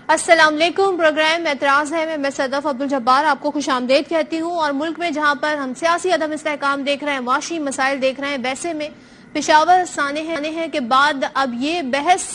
السلام علیکم، پروگرام اعتراض ہے میں صدف عبدالجبار آپ کو خوش آمدید کہتی ہوں. اور ملک میں جہاں پر ہم سیاسی عدم استحکام دیکھ رہے ہیں، معاشی مسائل دیکھ رہے ہیں، ویسے میں پشاور سانحے کے بعد اب یہ بحث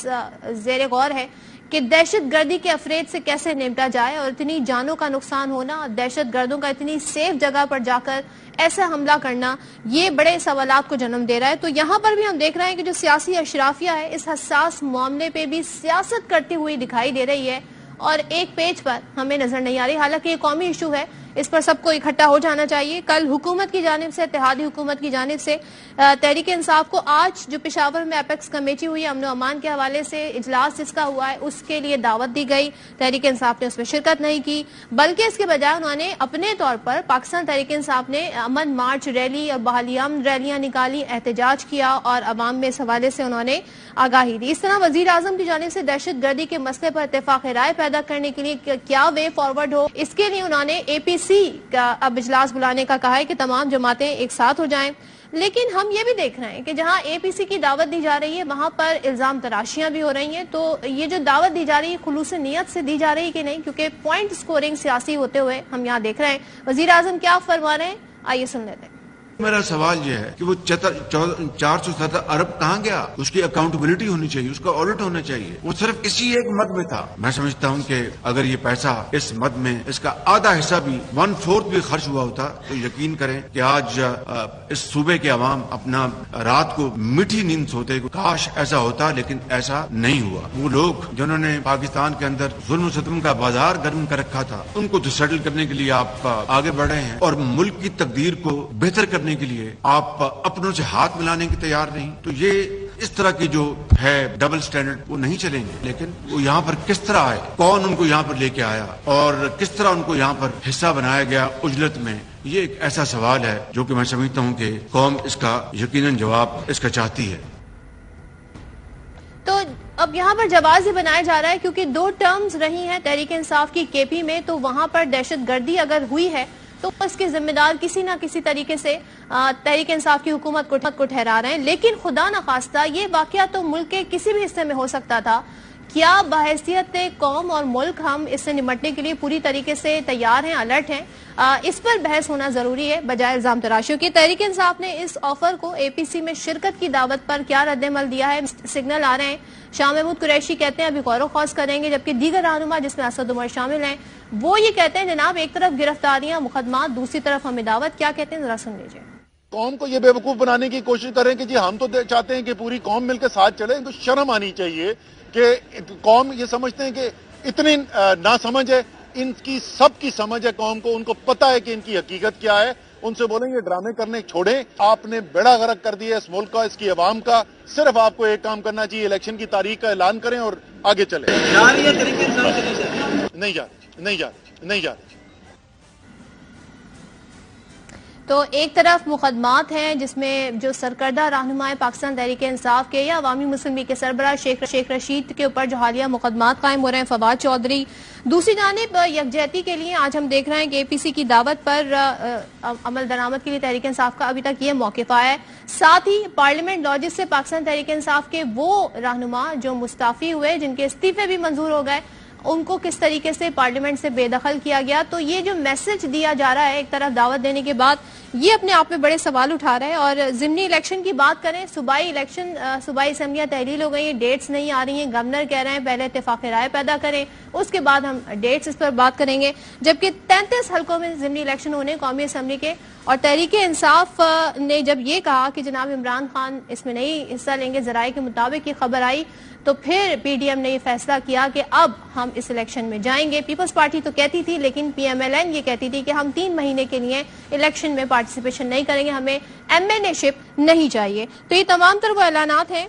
زیر غور ہے کہ دہشت گردی کے افریج سے کیسے نمٹا جائے. اور اتنی جانوں کا نقصان ہونا، دہشت گردوں کا اتنی سیف جگہ پر جا کر ایسا حملہ کرنا، یہ بڑے سوالات کو جنم دے رہا ہے. تو یہاں پر بھی ہم دیکھ رہے ہیں کہ جو سیاسی اشرافیہ ہے اس حساس معاملے پہ بھی سیاست کرتی ہوئی دکھائی دے رہی ہے اور ایک پیج پر ہمیں نظر نہیں آ رہی. حالانکہ یہ قومی ایشو ہے، اس پر سب کو اکٹھا ہو جانا چاہیے. کل حکومت کی جانب سے، اتحادی حکومت کی جانب سے تحریک انصاف کو آج جو پشاور میں اپیکس کمیٹی ہوئی امن و امان کے حوالے سے اجلاس جس کا ہوا ہے اس کے لیے دعوت دی گئی. تحریک انصاف نے اس میں شرکت نہیں کی، بلکہ اس کے بجائے انہوں نے اپنے طور پر پاکستان تحریک انصاف نے امن مارچ ریلی اور بحالی امن ریلیاں نکالی، احتجاج کیا اور عوام میں اس حوالے سے انہوں نے آگاہی دی. اس طرح وزیر اعظم کی جانب سے دہشت گردی کے مسئلے پر اتفاق رائے پیدا کرنے کے لیے کیا وے فارورڈ ہو، اس کے لیے انہوں نے APC کا اب اجلاس بلانے کا کہا ہے کہ تمام جماعتیں ایک ساتھ ہو جائیں. لیکن ہم یہ بھی دیکھ رہے ہیں کہ جہاں APC کی دعوت دی جا رہی ہے وہاں پر الزام تراشیاں بھی ہو رہی ہیں. تو یہ جو دعوت دی جا رہی ہے خلوص نیت سے دی جا رہی ہے کہ نہیں، کیونکہ پوائنٹ سکورنگ سیاسی ہوتے ہوئے ہم یہاں دیکھ رہے ہیں. وزیر اعظم کیا فرما رہے ہیں، آئیے سن لیتے ہیں. میرا سوال یہ ہے کہ وہ 470 ارب کہاں گیا؟ اس کی اکاؤنٹیبلٹی ہونی چاہیے، اس کا آڈٹ ہونا چاہیے. وہ صرف اسی ایک مد میں تھا. میں سمجھتا ہوں کہ اگر یہ پیسہ اس مد میں اس کا آدھا حصہ بھی 1/4 بھی خرچ ہوا ہوتا تو یقین کریں کہ آج اس صوبے کے عوام اپنا رات کو میٹھی نیند سوتے. کاش ایسا ہوتا، لیکن ایسا نہیں ہوا. وہ لوگ جنہوں نے پاکستان کے اندر ظلم و ستم کا بازار گرم کر رکھا تھا ان کو تو سیٹل کرنے کے لیے آپ آگے بڑھ رہے ہیں، اور ملک کی تقدیر کو بہتر کرنے کے لیے آپ اپنوں سے ہاتھ ملانے کی تیار نہیں. تو یہ اس طرح کی جو ہے ڈبل سٹینڈرڈ وہ نہیں چلیں گے. لیکن وہ یہاں پر کس طرح آئے، کون ان کو یہاں پر لے کے آیا اور کس طرح ان کو یہاں پر حصہ بنایا گیا عجلت میں، یہ ایک ایسا سوال ہے جو کہ میں سمجھتا ہوں کہ قوم اس کا یقیناً جواب اس کا چاہتی ہے. تو اب یہاں پر جواز یہ بنایا جا رہا ہے کیونکہ 2 ٹرمز رہی ہیں تحریک انصاف کی KP میں، تو وہاں پر دہشت گردی اگر ہوئی ہے تو اس کے ذمہ دار کسی نہ کسی طریقے سے تحریک انصاف کی حکومت کو ٹھہرا رہے ہیں. لیکن خدا نخواستہ یہ واقعہ تو ملک کے کسی بھی حصے میں ہو سکتا تھا. کیا بحیثیت قوم اور ملک ہم اس سے نمٹنے کے لیے پوری طریقے سے تیار ہیں، الرٹ ہیں؟ اس پر بحث ہونا ضروری ہے بجائے الزام تراشیوں کی. تحریک انصاف نے اس آفر کو APC میں شرکت کی دعوت پر کیا رد عمل دیا ہے؟ سگنل آ رہے ہیں. شاہ محمود قریشی کہتے ہیں ابھی غور و خوض کریں گے، جبکہ دیگر رہنما جس میں اسد عمر شامل ہیں وہ یہ کہتے ہیں جناب ایک طرف گرفتاریاں، مقدمات، دوسری طرف ہمیں دعوت. کیا کہتے ہیں ذرا سن لیجیے. قوم کو یہ بیوقوف بنانے کی کوشش کریں کہ جی ہم تو چاہتے ہیں کہ پوری قوم مل کے ساتھ چلے. ان کو شرم آنی چاہیے کہ قوم یہ سمجھتے ہیں کہ اتنی ناسمجھ ہے. ان کی سب کی سمجھ ہے قوم کو، ان کو پتہ ہے کہ ان کی حقیقت کیا ہے. ان سے بولیں یہ ڈرامے کرنے چھوڑیں. آپ نے بیڑا غرق کر دیا اس ملک کا، اس کی عوام کا. صرف آپ کو ایک کام کرنا چاہیے، الیکشن کی تاریخ کا اعلان کریں اور آگے چلیں. نہیں جا رہی. تو ایک طرف مقدمات ہیں جس میں جو سرکردہ رہنمائے پاکستان تحریک انصاف کے یا عوامی مسلم لیگ کے سربراہ شیخ رشید کے اوپر جو حالیہ مقدمات قائم ہو رہے ہیں، فواد چودھری. دوسری جانب یکجہتی کے لیے آج ہم دیکھ رہے ہیں کہ APC کی دعوت پر عمل درآمد کے لیے تحریک انصاف کا ابھی تک یہ موقف آیا ہے. ساتھ ہی پارلیمنٹ لاجز سے پاکستان تحریک انصاف کے وہ رہنما جو مستعفی ہوئے، جن کے استعفے بھی منظور ہو گئے، ان کو کس طریقے سے پارلیمنٹ سے بے دخل کیا گیا. تو یہ جو میسج دیا جا رہا ہے ایک طرف دعوت دینے کے بعد، یہ اپنے آپ میں بڑے سوال اٹھا رہا ہے. اور ضمنی الیکشن کی بات کریں، صوبائی الیکشن، صوبائی اسمبلیاں تحلیل ہو گئی ہیں، ڈیٹس نہیں آ رہی ہیں. گورنر کہہ رہے ہیں پہلے اتفاق رائے پیدا کریں، اس کے بعد ہم ڈیٹس اس پر بات کریں گے. جبکہ 33 حلقوں میں ضمنی الیکشن ہونے قومی اسمبلی کے. اور تحریک انصاف نے جب یہ کہا کہ جناب عمران خان اس میں نہیں حصہ لیں گے، ذرائع کے مطابق یہ خبر آئی، تو پھر PDM نے یہ فیصلہ کیا کہ اب ہم اس الیکشن میں جائیں گے. پیپلز پارٹی تو کہتی تھی، لیکن PMLN یہ کہتی تھی کہ ہم 3 مہینے کے لیے الیکشن میں پارٹیسپیشن نہیں کریں گے، ہمیں MNA شپ نہیں چاہیے. تو یہ تمام تر وہ اعلانات ہیں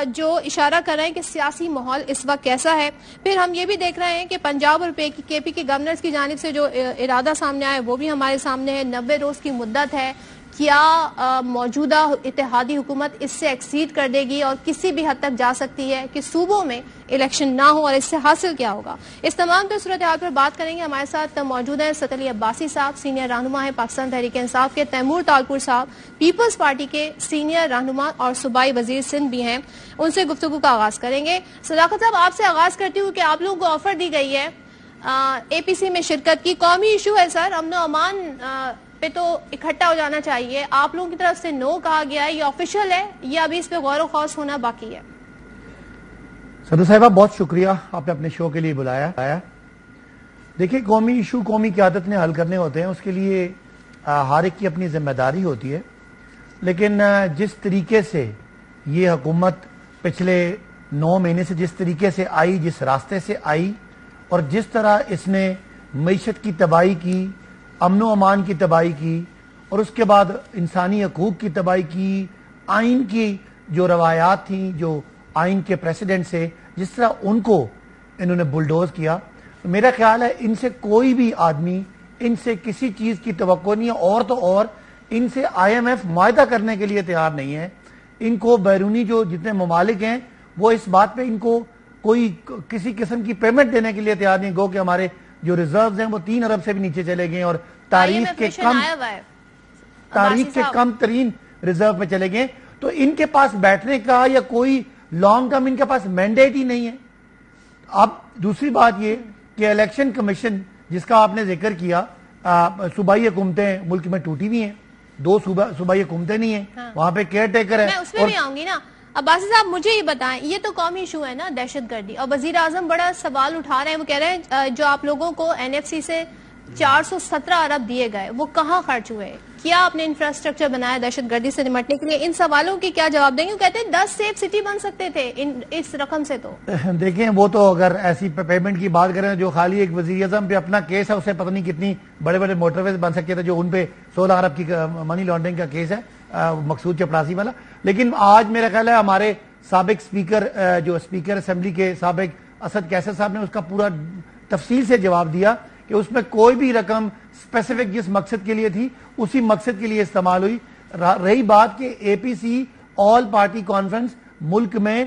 جو اشارہ کر رہے ہیں کہ سیاسی ماحول اس وقت کیسا ہے. پھر ہم یہ بھی دیکھ رہے ہیں کہ پنجاب اور KP کے گورنرز کی جانب سے جو ارادہ سامنے آیا وہ بھی ہمارے سامنے ہے. 90 روز کی مدت ہے. کیا موجودہ اتحادی حکومت اس سے ایکسیڈ کر دے گی اور کسی بھی حد تک جا سکتی ہے کہ صوبوں میں الیکشن نہ ہو، اور اس سے حاصل کیا ہوگا؟ اس تمام تو صورتحال پر بات کریں گے. ہمارے ساتھ موجود ہیں اسد علی عباسی صاحب، سینئر رہنما ہیں پاکستان تحریک انصاف کے، تیمور طالپور صاحب پیپلز پارٹی کے سینئر رہنما اور صوبائی وزیر سندھ بھی ہیں. ان سے گفتگو کا آغاز کریں گے. صداقت صاحب، آپ سے آغاز کرتی ہوں کہ آپ لوگوں کو آفر دی گئی ہے اے پی سی میں شرکت کی. قومی ایشو ہے سر، امن و امان پہ تو اکٹھا ہو جانا چاہیے. آپ لوگوں کی طرف سے نو کہا گیا ہے، یہ آفیشیل ہے یا ابھی اس پہ غور و خوض ہونا باقی ہے؟ صدر صاحبہ بہت شکریہ، آپ نے اپنے شو کے لیے بلایا. دیکھیں، قومی ایشو قومی قیادت نے حل کرنے ہوتے ہیں، اس کے لیے ہر ایک کی اپنی ذمہ داری ہوتی ہے. لیکن جس طریقے سے یہ حکومت پچھلے 9 مہینے سے جس طریقے سے آئی، جس راستے سے آئی، اور جس طرح اس نے معیشت کی تباہی کی، امن و امان کی تباہی کی، اور اس کے بعد انسانی حقوق کی تباہی کی، آئین کی جو روایات تھیں، جو آئین کے پریسیڈنٹ سے جس طرح ان کو انہوں نے بلڈوز کیا، میرا خیال ہے ان سے کوئی بھی آدمی ان سے کسی چیز کی توقع نہیں ہے. اور تو اور ان سے آئی ایم ایف معاہدہ کرنے کے لیے تیار نہیں ہے. ان کو بیرونی جو جتنے ممالک ہیں وہ اس بات پہ ان کو کوئی کسی قسم کی پیمنٹ دینے کے لیے تیار نہیں. گو کہ ہمارے جو ریزروز ہیں وہ 3 ارب سے بھی نیچے چلے گئے اور تاریخ کے کم ترین ریزرو پہ چلے گئے. تو ان کے پاس بیٹھنے کا یا کوئی لانگ ٹرم ان کے پاس مینڈیٹ ہی نہیں ہے. اب دوسری بات یہ کہ الیکشن کمیشن جس کا آپ نے ذکر کیا، صوبائی حکومتیں ملک میں ٹوٹی ہوئی ہیں، 2 صوبائی حکومتیں نہیں ہیں، وہاں پہ کیئر ٹیکر ہے. میں اس میں بھی آؤں گی نا. عباسی صاحب مجھے یہ بتائیں، یہ تو قومی ایشو ہے نا، دہشت گردی، اور وزیر اعظم بڑا سوال اٹھا رہے ہیں. وہ کہہ رہے ہیں جو آپ لوگوں کو این ایف سی سے 417 ارب دیے گئے وہ کہاں خرچ ہوئے؟ کیا آپ نے انفراسٹرکچر بنایا دہشت گردی سے نمٹنے کے لیے؟ ان سوالوں کی کیا جواب دیں گے؟ وہ کہتے ہیں 10 سیف سٹی بن سکتے تھے اس رقم سے. تو دیکھیں، وہ تو اگر ایسی پیمنٹ کی بات کریں جو خالی ایک وزیر اعظم پہ اپنا کیس ہے، اسے پتہ نہیں کتنی بڑے بڑے موٹر ویز بن سکتے تھے جو ان پہ 16 ارب کی منی لانڈرنگ کا کیس ہے، مقصود چپڑاسی والا. لیکن آج میرا خیال ہے ہمارے سابق اسپیکر جو اسپیکر اسمبلی کے سابق اسد کیسر صاحب نے اس کا پورا تفصیل سے جواب دیا کہ اس میں کوئی بھی رقم اسپیسیفک جس مقصد کے لیے تھی اسی مقصد کے لیے استعمال ہوئی. رہی بات کہ اے پی سی آل پارٹی کانفرنس ملک میں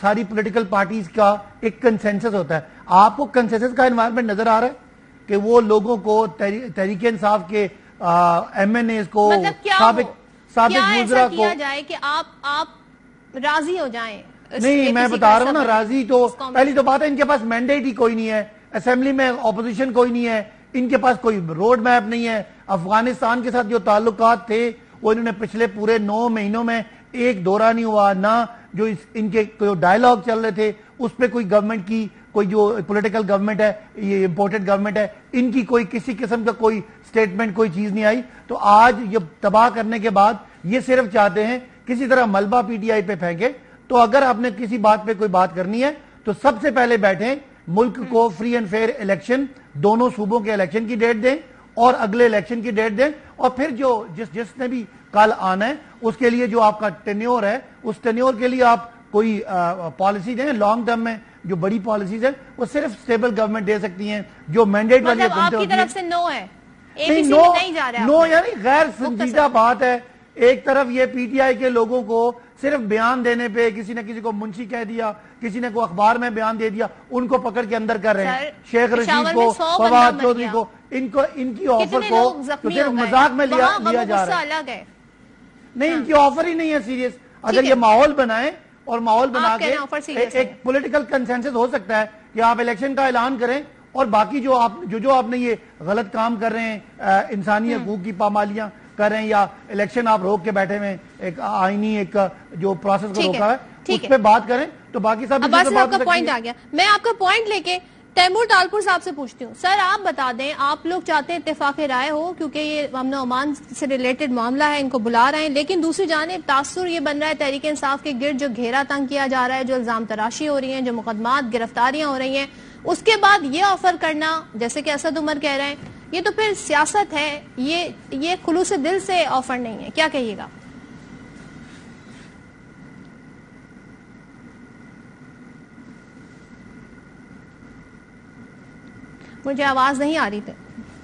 ساری پولیٹیکل پارٹیز کا ایک کنسنسس ہوتا ہے. آپ کو کنسنسس کا انوائرمنٹ نظر آ رہا ہے کہ وہ لوگوں کو تحریک انصاف کے ایم این ایز کو، سابق وزراء کو کیا جائے کہ آپ راضی ہو جائیں؟ نہیں، میں بتا رہا ہوں نا، راضی تو پہلی تو بات ہے ان کے پاس مینڈیٹ ہی کوئی نہیں ہے، اسمبلی میں اپوزیشن کوئی نہیں ہے، ان کے پاس کوئی روڈ میپ نہیں ہے. افغانستان کے ساتھ جو تعلقات تھے وہ انہوں نے پچھلے پورے 9 مہینوں میں ایک دورہ نہیں ہوا، نہ جو ان کے ڈائیلاگ چل رہے تھے اس پہ کوئی گورنمنٹ کی کوئی جو پولیٹیکل گورنمنٹ ہے، یہ امپورٹڈ گورنمنٹ ہے، ان کی کوئی کسی قسم کا کوئی سٹیٹمنٹ کوئی چیز نہیں آئی. تو آج یہ تباہ کرنے کے بعد یہ صرف چاہتے ہیں کسی طرح ملبہ پی ٹی آئی پہ پھینکے. تو اگر آپ نے کسی بات پہ کوئی بات کرنی ہے تو سب سے پہلے بیٹھیں، ملک کو فری اینڈ فیئر الیکشن، دونوں صوبوں کے الیکشن کی ڈیٹ دیں اور اگلے الیکشن کی ڈیٹ دیں، اور پھر جو جس نے بھی کل آنا ہے اس کے لیے جو آپ کا ٹینیور ہے اس ٹینیور کے لیے آپ کوئی پالیسی دیں. لانگ ٹرم میں جو بڑی پالیسیز ہیں وہ صرف سٹیبل گورنمنٹ دے سکتی ہیں. جو مینڈیٹ والی آپ کی طرف سے نو ہے، نو یعنی غیر سنجیدہ بات ہے. ایک طرف یہ پی ٹی آئی کے لوگوں کو صرف بیان دینے پہ کسی نے کسی کو منشی کہہ دیا، کسی نے کو اخبار میں بیان دے دیا، ان کو پکڑ کے اندر کر رہے ہیں. شیخ رشید کو، فواد چودھری کو، ان کی آفر کو تو صرف مذاق میں لیا جا رہا ہے. نہیں، ان کی آفر ہی نہیں ہے سیریس. اگر یہ ماحول بنائیں اور ماحول بنا کے ایک پولیٹیکل کنسنسس ہو سکتا ہے کہ آپ الیکشن کا اعلان کریں اور باقی جو آپ نے یہ غلط کام کر رہے ہیں، انسانی حقوق کی پامالیاں کر رہے ہیں یا الیکشن آپ روک کے بیٹھے ہوئے ایک آئینی ایک جو پروسیس کو روکا ہے اس پہ بات کریں تو باقی سب کا پوائنٹ آ گیا. میں آپ کا پوائنٹ لے کے تیمور طالپور صاحب سے پوچھتی ہوں. سر آپ بتا دیں، آپ لوگ چاہتے ہیں اتفاق رائے ہو کیونکہ یہ امن و امان سے ریلیٹڈ معاملہ ہے، ان کو بلا رہے ہیں، لیکن دوسری جانب تاثر یہ بن رہا ہے تحریک انصاف کے گرد جو گھیرا تنگ کیا جا رہا ہے، جو الزام تراشی ہو رہی ہیں، جو مقدمات گرفتاریاں ہو رہی ہیں، اس کے بعد یہ آفر کرنا جیسے کہ اسد عمر کہہ رہے ہیں، یہ تو پھر سیاست ہے، یہ خلوص دل سے آفر نہیں ہے. کیا کہیے گا؟ مجھے آواز نہیں آ رہی تھی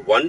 1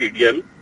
PDM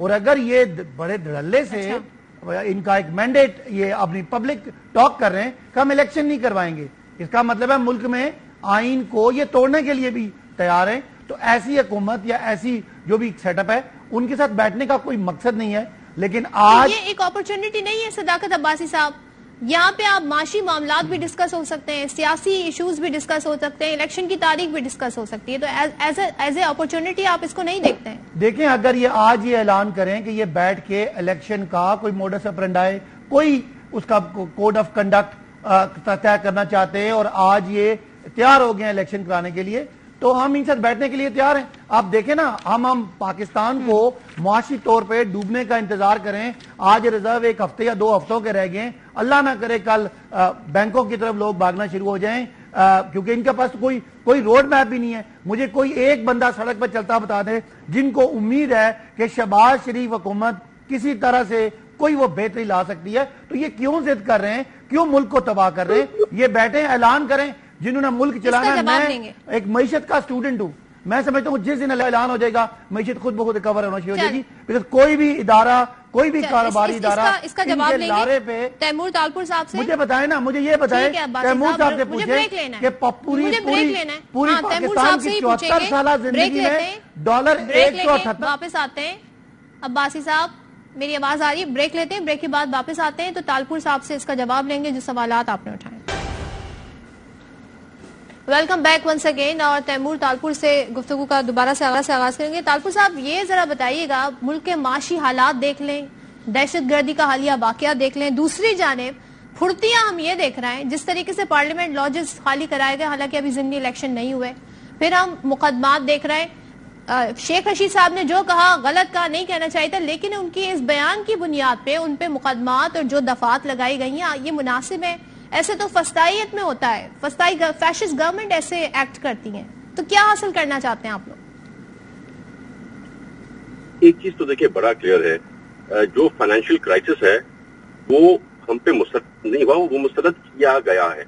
اور اگر یہ بڑے دھڑلے سے ان کا ایک مینڈیٹ یہ اپنی پبلک ٹاک کر رہے ہیں کہ ہم الیکشن نہیں کروائیں گے، اس کا مطلب ہے ملک میں آئین کو یہ توڑنے کے لیے بھی تیار ہیں. تو ایسی حکومت یا ایسی جو بھی سیٹ اپ ہے ان کے ساتھ بیٹھنے کا کوئی مقصد نہیں ہے. لیکن آج یہ ایک اپرچونٹی نہیں ہے صداقت عباسی صاحب، یہاں پہ آپ معاشی معاملات بھی ڈسکس ہو سکتے ہیں، سیاسی ایشوز بھی ڈسکس ہو سکتے ہیں، الیکشن کی تاریخ بھی ڈسکس ہو سکتی ہے، تو ایز اے اپرچونٹی آپ اس کو نہیں دیکھتے ہیں؟ دیکھیں اگر یہ آج یہ اعلان کریں کہ یہ بیٹھ کے الیکشن کا کوئی موڈس اپرنڈائے، کوئی اس کا کوڈ آف کنڈکٹ طے کرنا چاہتے ہیں اور آج یہ تیار ہو گئے ہیں الیکشن کرانے کے لیے، تو ہم ان سے بیٹھنے کے لیے تیار ہیں. آپ دیکھیں نا، ہم پاکستان کو معاشی طور پہ ڈوبنے کا انتظار کریں. آج ریزرو ایک ہفتے یا 2 ہفتوں کے رہ گئے، اللہ نہ کرے کل بینکوں کی طرف لوگ بھاگنا شروع ہو جائیں، کیونکہ ان کے پاس کوئی روڈ میپ بھی نہیں ہے. مجھے کوئی ایک بندہ سڑک پہ چلتا بتا دے جن کو امید ہے کہ شہباز شریف حکومت کسی طرح سے کوئی وہ بہتری لا سکتی ہے. تو یہ کیوں ضد کر رہے ہیں، کیوں ملک کو تباہ کر رہے ہیں؟ یہ بیٹھیں اعلان کریں جنہوں نے ملک چلانا ہے. میں ایک معیشت کا اسٹوڈنٹ ہوں، میں سمجھتا ہوں جس دن اعلان ہو جائے گا معیشت خود بخود ریکور ہونا شروع ہو جائے گی، بیکاز کوئی بھی ادارہ، کوئی بھی کاروباری ادارہ اس کا جواب لیں گے تیمور تالپور صاحب سے. مجھے بتائیں نا، مجھے یہ بتائیں تیمور صاحب سے پوچھیں کہ پوری پاکستان کی 74 سالہ زندگی میں ڈالر 178. واپس آتے ہیں عباسی صاحب، میری آواز آ رہی ہے؟ بریک لیتے ہیں، بریک کے بعد واپس آتے ہیں تو تالپور صاحب سے اس کا جواب لیں گے جو سوالات آپ نے اٹھائے. ویلکم بیک ونس اگین، اور تیمور تالپور سے گفتگو کا دوبارہ سے آغاز کریں گے. تالپور صاحب یہ ذرا بتائیے گا، ملک کے معاشی حالات دیکھ لیں، دہشت گردی کا حالیہ واقعات دیکھ لیں، دوسری جانب پھرتیاں ہم یہ دیکھ رہے ہیں جس طریقے سے پارلیمنٹ لاجز خالی کرائے گئے، حالانکہ ابھی ضمنی الیکشن نہیں ہوئے. پھر ہم مقدمات دیکھ رہے ہیں. شیخ رشید صاحب نے جو کہا غلط کہا، نہیں کہنا چاہیے تھا، لیکن ان کی اس بیان کی بنیاد پہ ان پہ مقدمات اور جو دفعات لگائی گئی ہیں یہ مناسب ہے؟ ایسے تو فسطائیت میں ہوتا ہے، فیشسٹ گورنمنٹ ایسے ایکٹ کرتی ہیں، تو کیا حاصل کرنا چاہتے ہیں آپ لوگ؟ ایک چیز تو دیکھیں بڑا کلیئر ہے، جو فائنینشیل کرائسس ہے وہ ہم پہ مسترد نہیں ہوا، وہ مسترد کیا گیا ہے.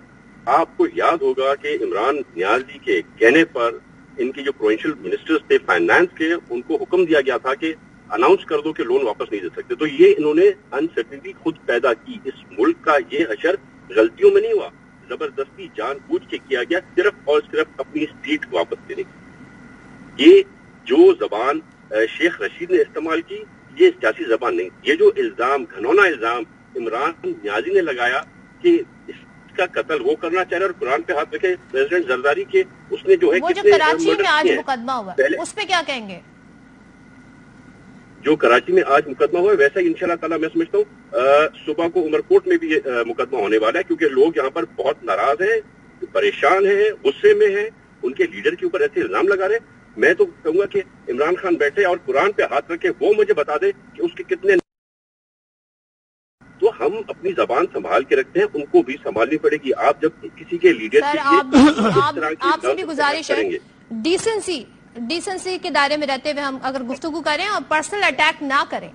آپ کو یاد ہوگا کہ عمران نیازی کے کہنے پر ان کے جو پروونشل منسٹرز تھے فائنانس کے، ان کو حکم دیا گیا تھا کہ اناؤنس کر دو کہ لون واپس نہیں دے سکتے. تو یہ انہوں نے انسرٹنٹی خود پیدا کی. اس ملک کا یہ حشر غلطیوں میں نہیں ہوا، زبردستی جان بوجھ کے کیا گیا، صرف اور صرف اپنی سیٹ واپس دینے کی. یہ جو زبان شیخ رشید نے استعمال کی یہ سیاسی زبان نہیں. یہ جو الزام، گھنونا الزام عمران نیازی نے لگایا کہ اس کا قتل وہ کرنا چاہ رہا اور قرآن پہ ہاتھ رکھے پریزیڈنٹ زرداری کے، اس نے جو ہے وہ جو کراچی میں آج مقدمہ ہوا اس پہ کیا کہیں گے؟ جو کراچی میں آج مقدمہ ہوا ہے ویسا ہی انشاءاللہ تعالیٰ میں سمجھتا ہوں صبح کو عمرکوٹ میں بھی یہ مقدمہ ہونے والا ہے، کیونکہ لوگ یہاں پر بہت ناراض ہیں، پریشان ہیں، غصے میں ہیں، ان کے لیڈر کے اوپر ایسے الزام لگا رہے ہیں. میں تو کہوں گا کہ عمران خان بیٹھے اور قرآن پہ ہاتھ رکھے، وہ مجھے بتا دے کہ اس کے کتنے. تو ہم اپنی زبان سنبھال کے رکھتے ہیں، ان کو بھی سنبھالنی پڑے گی. آپ جب کسی کے لیڈر آپ سے بھی گزارش ہے ڈیسنسی کے دائرے میں رہتے ہوئے ہم اگر گفتگو کریں اور پرسنل اٹیک نہ کریں.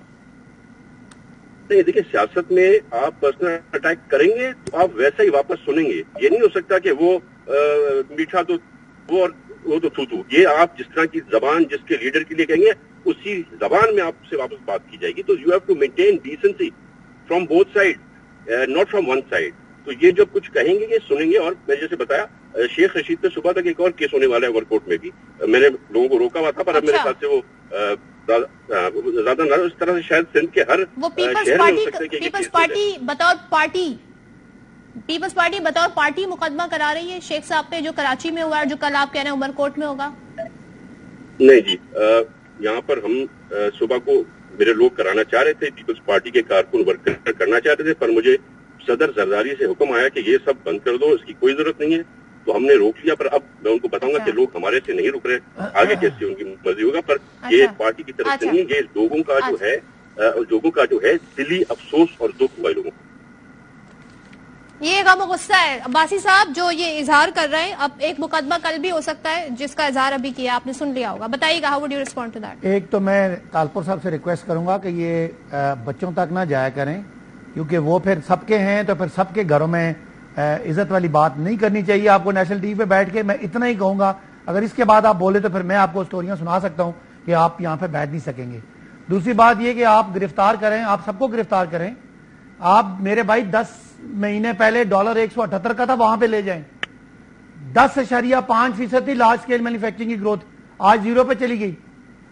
نہیں دیکھیں، سیاست میں آپ پرسنل اٹیک کریں گے تو آپ ویسا ہی واپس سنیں گے. یہ نہیں ہو سکتا کہ وہ میٹھا تو وہ تو تھو. یہ آپ جس طرح کی زبان جس کے لیڈر کے لیے کہیں گے اسی زبان میں آپ سے واپس بات کی جائے گی. تو you have to maintain decency from both side, not from one side. تو یہ جو کچھ کہیں گے یہ سنیں گے. اور میں جیسے بتایا شیخ رشید پہ صبح تک ایک اور کیس ہونے والا ہے ورکاؤٹ میں بھی. میں نے لوگوں کو روکا ہوا تھا پر اب میرے خیال سے وہ زیادہ نہ اس طرح سے شاید سندھ کے ہر شہر میں ہو سکتا ہے کہ پیپلز پارٹی بطور پارٹی مقدمہ کرا رہی ہے شیخ صاحب پہ جو کراچی میں ہوا ہے، جو کل آپ کہہ رہے ہیں عمرکوٹ میں ہوگا. نہیں جی، یہاں پر ہم صبح کو میرے لوگ کرانا چاہ رہے تھے، پیپلز پارٹی کے کارکن ورک کرنا چاہتے تھے، پر مجھے صدر زرداری سے حکم آیا کہ یہ سب بند کر دو، اس کی کوئی ضرورت نہیں ہے. تو ہم نے روک لیا. پر اب میں ان کو بتاؤں گا کہ لوگ ہمارے سے نہیں رک رہے، آگے کیسے ان کی مرضی ہوگا. پر یہ پارٹی کی طرف سے نہیں، یہ لوگوں کا جو ہے دلی افسوس اور دکھ ہوا ہے لوگوں کو. یہ غم و غصہ ہے عباسی صاحب جو یہ اظہار کر رہے ہیں. اب ایک مقدمہ کل بھی ہو سکتا ہے جس کا اظہار ابھی کیا آپ نے سن لیا ہوگا. بتائیے گا، how would you respond to that? ایک تو میں تالپور صاحب سے ریکویسٹ کروں گا کہ یہ بچوں تک نہ جایا کریں، کیونکہ وہ پھر سب کے ہیں تو پھر سب کے گھروں میں عزت والی بات نہیں کرنی چاہیے. آپ کو نیشنل ٹی وی پہ بیٹھ کے میں اتنا ہی کہوں گا، اگر اس کے بعد آپ بولے تو پھر میں آپ کو سٹوریاں سنا سکتا ہوں کہ آپ یہاں پہ بیٹھ نہیں سکیں گے. دوسری بات یہ کہ آپ گرفتار کریں, آپ سب کو گرفتار کریں. آپ میرے بھائی 10 مہینے پہلے ڈالر 178 کا تھا, وہاں پہ لے جائیں. 10.5% تھی لارج اسکیل مینوفیکچرنگ کی گروتھ, آج 0 پہ چلی گئی.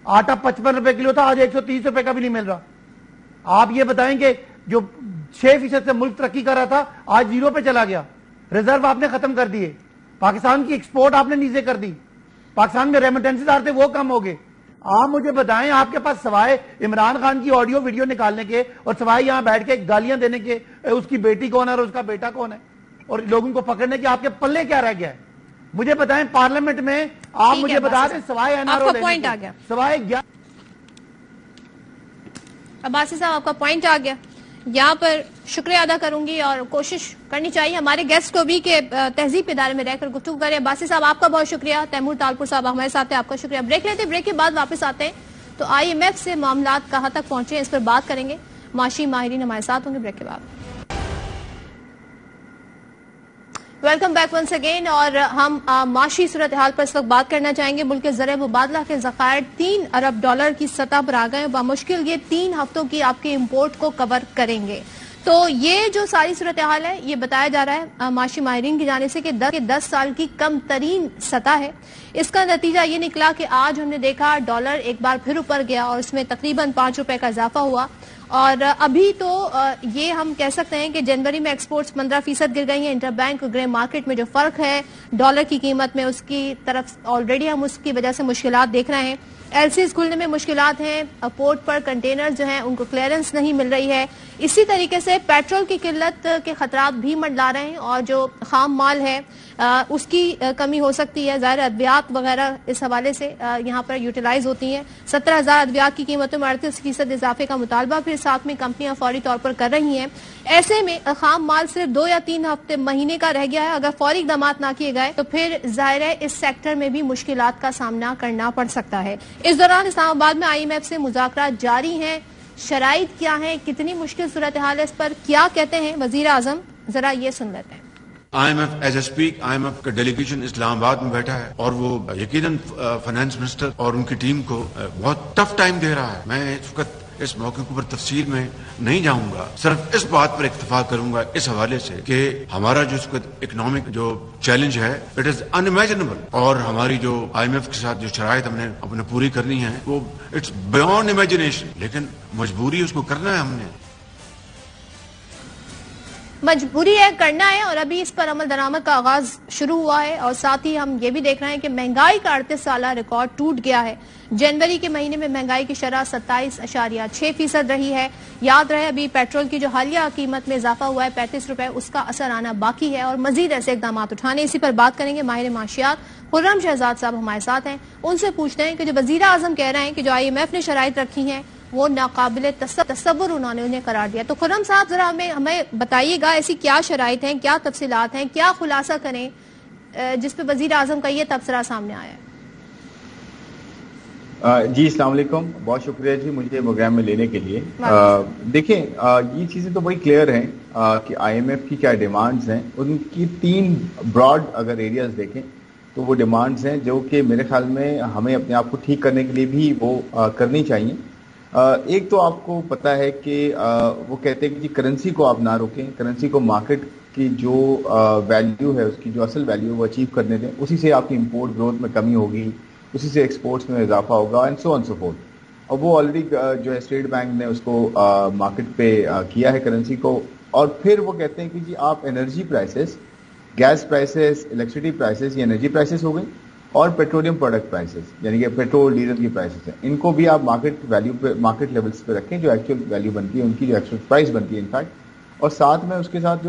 آٹا 55 روپے کلو تھا, آج 130 روپے کا بھی نہیں مل رہا. آپ یہ بتائیں کہ جو 6% سے ملک ترقی کر رہا تھا آج 0 پہ چلا گیا. ریزرو آپ نے ختم کر دیے, پاکستان کی ایکسپورٹ آپ نے نیچے کر دی, پاکستان میں ریمیٹنسز آتے وہ کم ہو گئے. آپ مجھے بتائیں آپ کے پاس سوائے عمران خان کی آڈیو ویڈیو نکالنے کے اور سوائے یہاں بیٹھ کے گالیاں دینے کے اس کی بیٹی کون ہے اور اس کا بیٹا کون ہے اور لوگوں کو پکڑنے کے آپ کے پلے کیا رہ گیا ہے؟ مجھے بتائیں پارلیمنٹ میں آپ مجھے بتا دیں سوائے سوائے عباسی صاحب آپ کا پوائنٹ آ گیا. یہاں پر شکریہ ادا کروں گی اور کوشش کرنی چاہیے ہمارے گیسٹ کو بھی کہ تہذیب کے ادارے میں رہ کر گفتگو کریں. عباسی صاحب آپ کا بہت شکریہ, تیمور تالپور صاحب ہمارے ساتھ ہیں, آپ کا شکریہ. بریک لیتے, بریک کے بعد واپس آتے ہیں تو IMF سے معاملات کہاں تک پہنچے اس پر بات کریں گے. معاشی ماہرین ہمارے ساتھ ہوں گے بریک کے بعد. Welcome back once again. اور ہم معاشی صورتحال پر اس وقت بات کرنا چاہیں گے. ملک کے زر مبادلہ کے ذخائر 3 ارب ڈالر کی سطح پر آ گئے, بمشکل یہ 3 ہفتوں کی آپ کے امپورٹ کو کور کریں گے. تو یہ جو ساری صورتحال ہے یہ بتایا جا رہا ہے معاشی ماہرین کی جانب سے کہ 10 سال کی کم ترین سطح ہے. اس کا نتیجہ یہ نکلا کہ آج ہم نے دیکھا ڈالر ایک بار پھر اوپر گیا اور اس میں تقریباً 5 روپے کا اضافہ ہوا. اور ابھی تو یہ ہم کہہ سکتے ہیں کہ جنوری میں ایکسپورٹس 15% گر گئی ہیں. انٹر بینک گرے مارکیٹ میں جو فرق ہے ڈالر کی قیمت میں اس کی طرف آلریڈی ہم اس کی وجہ سے مشکلات دیکھ رہے ہیں. ایلسیز کھلنے میں مشکلات ہیں, پورٹ پر کنٹینر جو ہیں ان کو کلیئرنس نہیں مل رہی ہے. اسی طریقے سے پیٹرول کی قلت کے خطرات بھی منڈلا رہے ہیں اور جو خام مال ہے اس کی کمی ہو سکتی ہے. ظاہر ادویات وغیرہ اس حوالے سے یہاں پر یوٹیلائز ہوتی ہیں. 17,000 ادویات کی قیمتوں میں 38% اضافے کا مطالبہ پھر ساتھ میں کمپنیاں فوری طور پر کر رہی ہیں. ایسے میں خام مال صرف 2 یا 3 ہفتے مہینے کا رہ گیا ہے. اگر فوری اقدامات نہ کیے گئے تو پھر ظاہر ہے اس سیکٹر میں بھی مشکلات کا سامنا کرنا پڑ سکتا ہے. اس دوران اسلام آباد میں IMF سے مذاکرات جاری ہیں. شرائط کیا ہیں, کتنی مشکل صورتحال ہے, اس پر کیا کہتے ہیں وزیر اعظم, ذرا یہ سن لیتے ہیں. IMF as a speak IMF کا ڈیلیگیشن اسلام آباد میں بیٹھا ہے اور وہ یقیناً فائنانس منسٹر اور ان کی ٹیم کو بہت ٹف ٹائم دے رہا ہے. میں اس وقت اس موقع پر تفصیل میں نہیں جاؤں گا, صرف اس بات پر اکتفا کروں گا اس حوالے سے کہ ہمارا جو اس وقت اکنامک جو چیلنج ہے اٹ از انمیجنیبل, اور ہماری جو IMF کے ساتھ جو شرائط ہم نے اپنے پوری کرنی ہے وہ اٹس بیونڈ امیجنیشن, لیکن مجبوری اس کو کرنا ہے. ہم نے مجبوری ہے, کرنا ہے, اور ابھی اس پر عمل درآمد کا آغاز شروع ہوا ہے. اور ساتھ ہی ہم یہ بھی دیکھ رہے ہیں کہ مہنگائی کا 38 سالہ ریکارڈ ٹوٹ گیا ہے. جنوری کے مہینے میں مہنگائی کی شرح 27.6% رہی ہے. یاد رہے ابھی پیٹرول کی جو حالیہ قیمت میں اضافہ ہوا ہے 35 روپے, اس کا اثر آنا باقی ہے اور مزید ایسے اقدامات اٹھانے. اسی پر بات کریں گے ماہر معاشیات خرم شہزاد صاحب ہمارے ساتھ ہیں. ان سے پوچھتے ہیں کہ جو وزیر اعظم کہہ رہے ہیں کہ جو IMF نے شرائط رکھی ہیں وہ ناقابل تصور انہیں قرار دیا. تو خرم صاحب ذرا ہمیں بتائیے گا ایسی کیا شرائط ہیں, کیا تفصیلات ہیں, کیا خلاصہ کریں جس پہ وزیر اعظم کا یہ تبصرہ سامنے آیا ہے. جی السلام علیکم, بہت شکریہ جی مجھے پروگرام میں لینے کے لیے. دیکھیں یہ چیزیں تو بڑی کلیئر ہیں کہ IMF کی کیا ڈیمانڈز ہیں. ان کی 3 براڈ اگر ایریاز دیکھیں تو وہ ڈیمانڈز ہیں جو کہ میرے خیال میں ہمیں اپنے آپ کو ٹھیک کرنے کے لیے بھی وہ کرنی چاہیے. ایک تو آپ کو پتا ہے کہ وہ کہتے ہیں کہ جی کرنسی کو آپ نہ روکیں, کرنسی کو مارکیٹ کی جو ویلیو ہے اس کی جو اصل ویلیو ہے وہ اچیو کرنے دیں, اسی سے آپ کی امپورٹ گروتھ میں کمی ہوگی, اسی سے ایکسپورٹس میں اضافہ ہوگا and so on so forth. اور وہ آلریڈی جو ہے اسٹیٹ بینک نے اس کو مارکیٹ پہ کیا ہے کرنسی کو. اور پھر وہ کہتے ہیں کہ جی آپ energy prices, gas prices, electricity prices, یہ انرجی پرائسز ہو گئی, اور پیٹرولیم پروڈکٹ پرائسز یعنی کہ پیٹرول ڈیزل کی پرائسز ہیں, ان کو بھی آپ مارکیٹ ویلیو پہ, مارکیٹ لیولز پہ رکھیں جو ایکچوئل ویلیو بنتی ہے ان کی, جو ایکچوئل پرائس بنتی ہے انفیکٹ. اور ساتھ میں اس کے ساتھ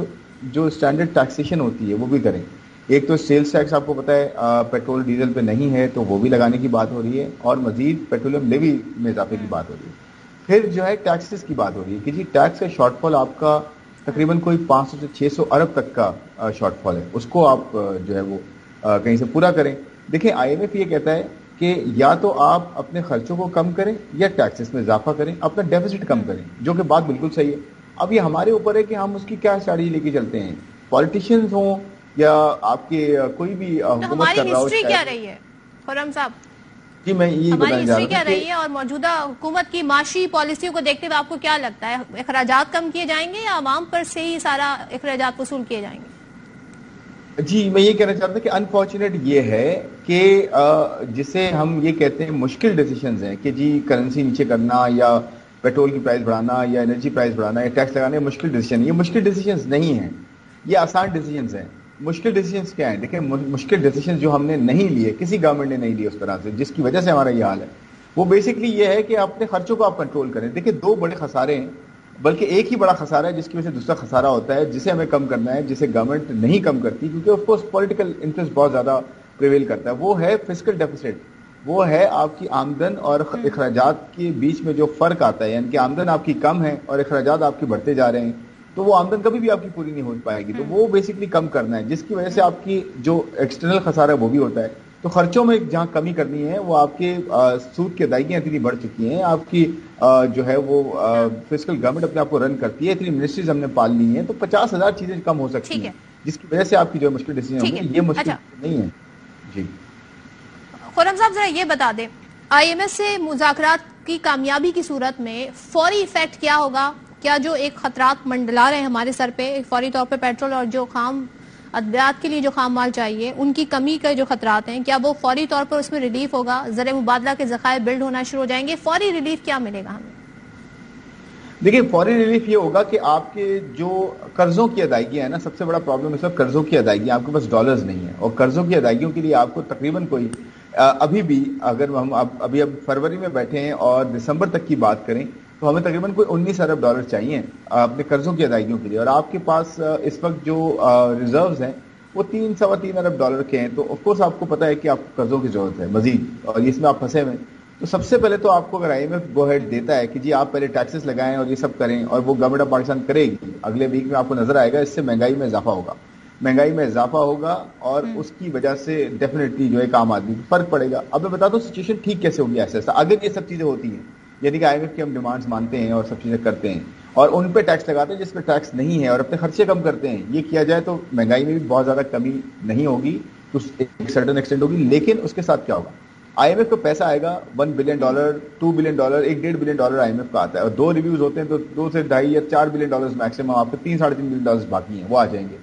جو اسٹینڈرڈ ٹیکسیشن ہوتی ہے وہ بھی کریں. ایک تو سیلز ٹیکس آپ کو پتا ہے پیٹرول ڈیزل پہ نہیں ہے تو وہ بھی لگانے کی بات ہو رہی ہے, اور مزید پیٹرولیم لیوی میں اضافے کی بات ہو رہی ہے. پھر جو ہے ٹیکسز کی بات ہو رہی ہے کہ جی ٹیکس کا شارٹ فال آپ کا تقریباً کوئی 500 سے 600 ارب تک کا شارٹ فال ہے, اس کو آپ جو ہے وہ کہیں سے پورا کریں. دیکھیں IMF یہ کہتا ہے کہ یا تو آپ اپنے خرچوں کو کم کریں یا ٹیکسز میں اضافہ کریں, اپنا ڈیفیسٹ کم کریں, جو کہ بات بالکل صحیح ہے. اب یہ ہمارے اوپر ہے کہ ہم اس کی کیا اسٹریٹجی لے کے چلتے ہیں, پالیٹیشینز ہوں یا آپ کے کوئی بھی حکومت کر رہا ہو. ہماری ہسٹری کیا رہی ہے خرم صاحب؟ جی میں یہ ہماری ہسٹری کیا رہی ہے اور موجودہ حکومت کی معاشی پالیسیوں کو دیکھتے ہوئے آپ کو کیا لگتا ہے، اخراجات کم کیے جائیں گے یا عوام پر سے ہی سارا اخراجات وصول کیے جائیں گے؟ جی میں یہ کہنا چاہتا ہوں کہ انفارچونیٹ یہ ہے کہ جسے ہم یہ کہتے ہیں مشکل ڈیسیشنز ہیں کہ جی کرنسی نیچے کرنا یا پیٹرول کی پرائز بڑھانا یا انرجی پرائز بڑھانا یا ٹیکس لگانا، یہ مشکل ڈیسیشن، یہ مشکل ڈیسیشنز نہیں ہیں، یہ آسان ڈیسیشنز ہیں۔ مشکل ڈیسیشنز کیا ہیں؟ دیکھیں مشکل ڈیسیشنز جو ہم نے نہیں لیے، کسی گورنمنٹ نے نہیں لیے اس طرح سے، جس کی وجہ سے ہمارا یہ حال ہے، وہ بیسکلی یہ ہے کہ اپنے خرچوں کو آپ کنٹرول کریں۔ دیکھیں دو بڑے خسارے ہیں، بلکہ ایک ہی بڑا خسارہ ہے جس کی وجہ سے دوسرا خسارہ ہوتا ہے، جسے ہمیں کم کرنا ہے، جسے گورنمنٹ نہیں کم کرتی کیونکہ آف کورس پولیٹیکل انٹرسٹ بہت زیادہ پریویل کرتا ہے، وہ ہے فسکل ڈیفیسٹ، وہ ہے آپ کی آمدن اور اخراجات کے بیچ میں جو فرق آتا ہے، یعنی کہ آمدن آپ کی کم ہے اور اخراجات آپ کے بڑھتے جا رہے ہیں، تو وہ آمدن کبھی بھی آپ کی پوری نہیں ہو پائے گی، تو وہ بیسکلی کم کرنا ہے، جس کی وجہ سے آپ کی جو ایکسٹرنل خسارہ ہے وہ بھی ہوتا ہے۔ تو خرچوں میں جہاں کمی کرنی ہے وہ آپ کے سود کی ادائیگیاں اتنی بڑھ چکی ہیں، آپ کی جو ہے وہ فسکل گورنمنٹ اپنے آپ کو رن کرتی ہے، اتنی منسٹریز ہم نے پال لی ہیں، تو 50,000 چیزیں کم ہو سکتی ہیں، جس کی وجہ سے آپ کی جو مشکل ڈیسیجن ہوں گے، یہ مشکل نہیں ہے۔ جی خرم صاحب ذرا یہ بتا دیں، آئی ایم ایف سے مذاکرات کی کامیابی کی صورت میں فوری ایفیکٹ کیا ہوگا؟ کیا جو ایک خطرات منڈلا رہے ہیں ہمارے سر پہ فوری طور پہ پیٹرول اور جو خام ادویات کے لیے جو خام مال چاہیے ان کی کمی کے جو خطرات ہیں، کیا وہ فوری طور پر اس میں ریلیف ہوگا؟ زر مبادلہ کے ذخائر بلڈ ہونا شروع ہو جائیں گے؟ فوری ریلیف کیا ملے گا ہمیں؟ دیکھیں فوری ریلیف یہ ہوگا کہ آپ کے جو قرضوں کی ادائیگیاں ہیں نا، سب سے بڑا پرابلم اس وقت قرضوں کی ادائیگیاں، آپ کے پاس ڈالرز نہیں ہیں، اور قرضوں کی ادائیگیوں کے لیے آپ کو تقریباً کوئی ابھی بھی اگر ہم اب فروری میں بیٹھے ہیں اور دسمبر تک کی بات کریں تو ہمیں تقریباً کوئی 19 ارب ڈالر چاہیے اپنے قرضوں کی ادائیگیوں کے لیے، اور آپ کے پاس اس وقت جو ریزروز ہیں وہ 3-3.25 ارب ڈالر کے ہیں، تو آف کورس آپ کو پتا ہے کہ آپ کو قرضوں کی ضرورت ہے مزید، اور اس میں آپ پھنسے ہوئے ہیں۔ تو سب سے پہلے تو آپ کو اگر I M F go ahead دیتا ہے کہ جی آپ پہلے ٹیکسز لگائیں اور یہ سب کریں، اور وہ گورنمنٹ آف پاکستان کرے گی، اگلے ویک میں آپ کو نظر آئے گا، اس سے مہنگائی میں اضافہ ہوگا، مہنگائی میں اضافہ ہوگا اور اس کی وجہ سے ڈیفینیٹلی جو ہے عام آدمی کو فرق پڑے گا۔ اب میں بتاتا ہوں سچویشن ٹھیک کیسے ہوگی ایسا اگر یہ سب چیزیں ہوتی ہیں، یعنی کہ آئی ایم ایف کی ہم ڈیمانڈز مانتے ہیں اور سب چیزیں کرتے ہیں اور ان پہ ٹیکس لگاتے ہیں جس پہ ٹیکس نہیں ہے اور اپنے خرچے کم کرتے ہیں، یہ کیا جائے تو مہنگائی میں بھی بہت زیادہ کمی نہیں ہوگی، تو ایک سرٹن ایکسٹینٹ ہوگی۔ لیکن اس کے ساتھ کیا ہوگا؟ آئی ایم ایف کو پیسہ آئے گا $1 billion, $2 billion, $1.5 billion I M F کا آتا ہے، اور 2 ریویوز ہوتے ہیں تو 2 سے 2.5 یا $4 بلین میکسیمم، آپ کو 3-3.5 بلین باقی ہیں وہ آ جائیں گے۔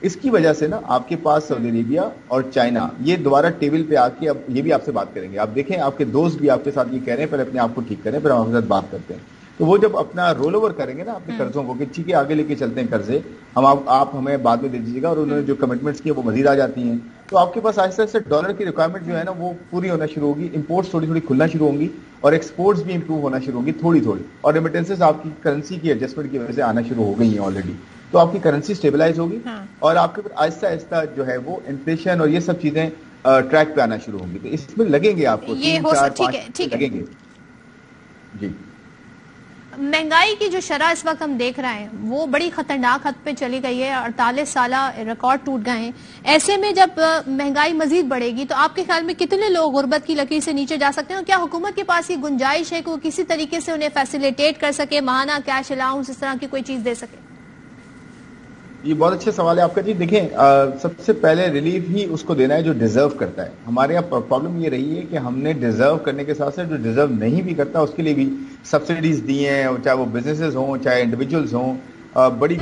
اس کی وجہ سے نا آپ کے پاس سعودی عربیہ اور چائنا یہ دوبارہ ٹیبل پہ آ کے اب یہ بھی آپ سے بات کریں گے۔ آپ دیکھیں آپ کے دوست بھی آپ کے ساتھ یہ کہہ رہے ہیں پہلے اپنے آپ کو ٹھیک کریں پھر ہم آپ کے ساتھ بات کرتے ہیں، تو وہ جب اپنا رول اوور کریں گے نا اپنے قرضوں کو کہ ٹھیک ہے آگے لے کے چلتے ہیں قرضے، ہم آپ ہمیں بعد میں دے دیجیے گا، اور انہوں نے جو کمٹمنٹس کی وہ مزید آ جاتی ہیں، تو آپ کے پاس آہستہ آہستہ ڈالر کی ریکوائرمنٹ جو ہے نا وہ پوری ہونا شروع ہوگی، امپورٹس تھوڑی تھوڑی کھلنا شروع ہوں گی اور ایکسپورٹس بھی امپروو ہونا شروع ہوں گی تھوڑی تھوڑی، اور ریمیٹنسز آپ کی کرنسی کی ایڈجسٹمنٹ کی وجہ سے آنا شروع ہو گئی ہیں آلریڈی، تو آپ کی کرنسی اسٹیبلائز ہوگی اور آپ کے اوپر آہستہ آہستہ جو ہے وہ انفلیشن اور یہ سب چیزیں ٹریک پہ آنا شروع ہوں گی، تو اس میں لگیں گے آپ کو 3-4-5 لگیں گے۔ جی مہنگائی کی جو شرح اس وقت ہم دیکھ رہے ہیں وہ بڑی خطرناک حد پہ چلی گئی ہے، 48 سالہ ریکارڈ ٹوٹ گئے ہیں، ایسے میں جب مہنگائی مزید بڑھے گی تو آپ کے خیال میں کتنے لوگ غربت کی لکیر سے نیچے جا سکتے ہیں، اور کیا حکومت کے پاس یہ گنجائش ہے کہ وہ کسی طریقے سے انہیں فیسیلیٹیٹ کر سکے، ماہانہ کیش الاؤنس اس طرح کی کوئی چیز دے سکے؟ یہ بہت اچھا سوال ہے آپ کا جی۔ دیکھیں سب سے پہلے ریلیف ہی اس کو دینا ہے جو ڈیزرو کرتا ہے، ہمارے یہاں پرابلم یہ رہی ہے کہ ہم نے ڈیزرو کرنے کے ساتھ ساتھ جو ڈیزرو نہیں بھی کرتا اس کے لیے بھی سبسڈیز دی ہیں، چاہے وہ بزنسز ہوں چاہے انڈیویجولز ہوں، بڑی